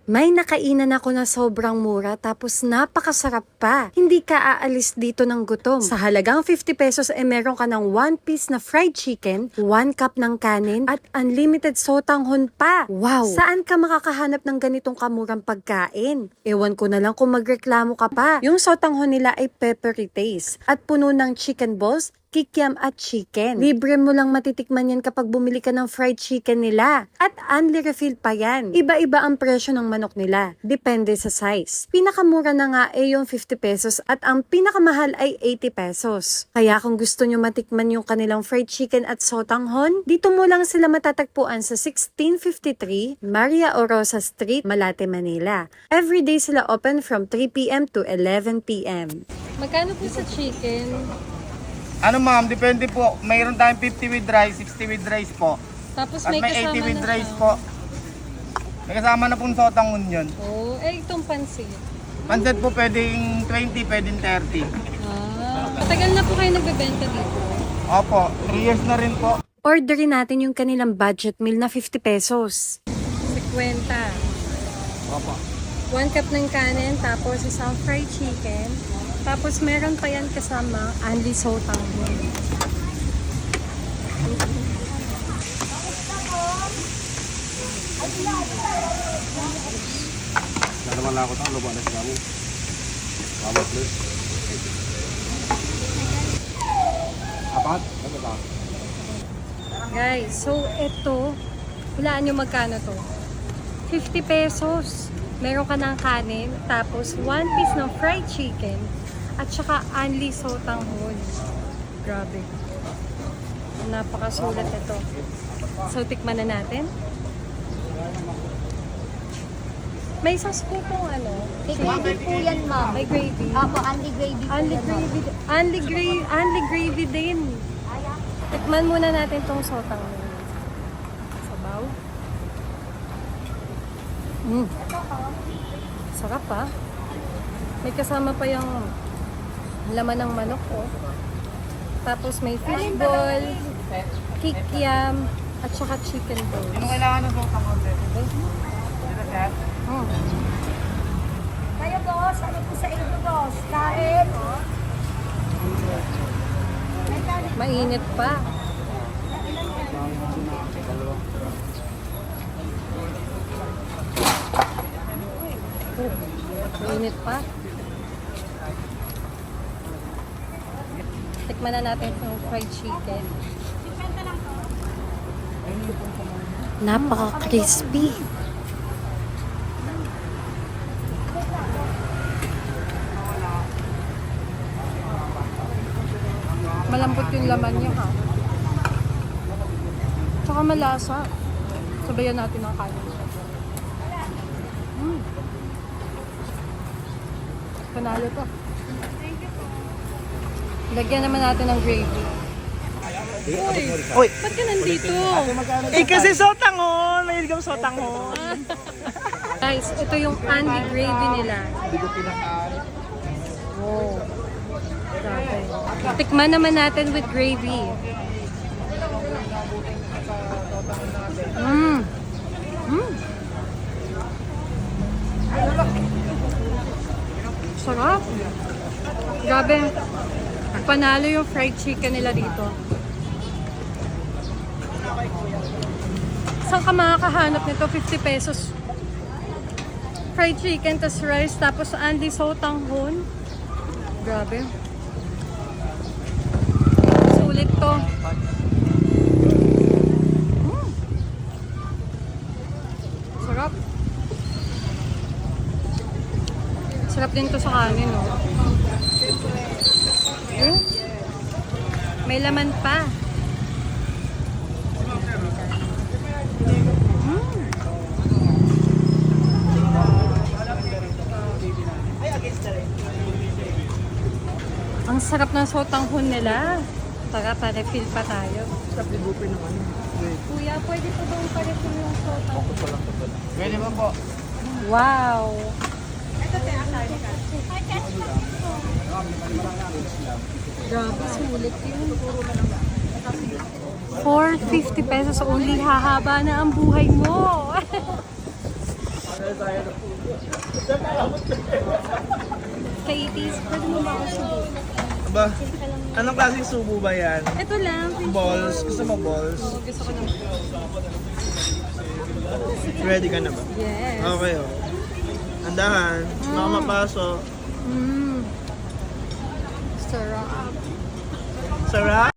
May nakainan ako na sobrang mura tapos napakasarap pa. Hindi ka aalis dito ng gutom. Sa halagang 50 pesos meron ka ng 1 piece na fried chicken, 1 cup ng kanin, at unlimited sotanghon pa. Wow! Saan ka makakahanap ng ganitong kamurang pagkain? Ewan ko na lang kung magreklamo ka pa. Yung sotanghon nila ay peppery taste at puno ng chicken balls, kikiam at chicken. Libre mo lang matitikman yan kapag bumili ka ng fried chicken nila. At unli refill pa yan. Iba-iba ang presyo ng manok nila. Depende sa size. Pinakamura na nga ay yung 50 pesos at ang pinakamahal ay 80 pesos. Kaya kung gusto nyo matikman yung kanilang fried chicken at sotanghon, dito mo lang sila matatagpuan sa 1653 Maria Orosa Street, Malate, Manila. Everyday sila open from 3 p.m. to 11 p.m. Magkano po sa chicken? Ano ma'am, depende po. Mayroon tayong 50 with rice, 60 with rice po. Tapos At may may kasama 80 with na rice siya. po. May kasama na pong sotanghon yun. Oh, itong pansit. Pansit po pwedeng 20, pwedeng 30. Matagal na po kayo nagbebenta dito. Opo, 3 years na rin po. Orderin natin yung kanilang budget meal na 50 pesos. 50. Opo. 1 cup ng kanin, tapos isang fried chicken. Tapos meron pa yan kasama unli sotanghon. Naman lang ako sa lupa na sila mo. Bawat plus. Apat? Ano ba? Guys, so ito, hulaan nyo magkano to? 50 pesos. Meron ka ng kanin, tapos 1 piece ng fried chicken, at saka unli sotanghon. Grabe. Napakasulat ito. So, tikman na natin. May isang skupong ano? May gravy po yan, ma'am. May gravy. Opo, only gravy po Unli yan, ma'am. gravy. Unli gravy din. Tikman muna natin tong sotanghon. Sabaw. Sarap pa. May kasama pa yung laman ng manok ko. Tapos may fishball, kikiam, at saka chicken balls. Ano kailangan ng sotanghon din? Dito sir? Kayo, boss. Ano po sa inyo, boss? Kain. Mainit pa. Mainit pa. Tikman na natin itong fried chicken. Napaka-crispy. Malambot yung laman niya, ha? Tsaka malasa. Sabayan natin ang kanin. Panalo to. Lagyan naman natin ng gravy. Uy! Ba't ka nandito? Eh kasi sotanghon! May ilgam sotanghon! Guys, ito yung unli gravy nila. Wow. Grabe. Tikman naman natin with gravy. Sarap. Grabe. Panalo yung fried chicken nila dito. Saan ka makakahanap nito? 50 pesos. Fried chicken, tas rice, tapos unli sotanghon. Grabe. Sulit to. Sarap. Sarap din to sa kanin, no? May laman pa. Ang sarap ng sotanghon nila. Tara, pa-refill pa tayo. Kuya, pwede po bang pa-refill yung sotanghon? Pwede ba po? Wow! Grabe, sulit yun. 450 pesos only, hahaba na ang buhay mo. Kaitis, pwede mo ba ako subo? Ba? Anong klaseng subo ba yan? Ito lang. Balls? Gusto mo balls? Gusto ko ng Ready ka na ba? yes. Okay, oh. Andahan. Baka mapasok. Mm. Sarap. Sarap!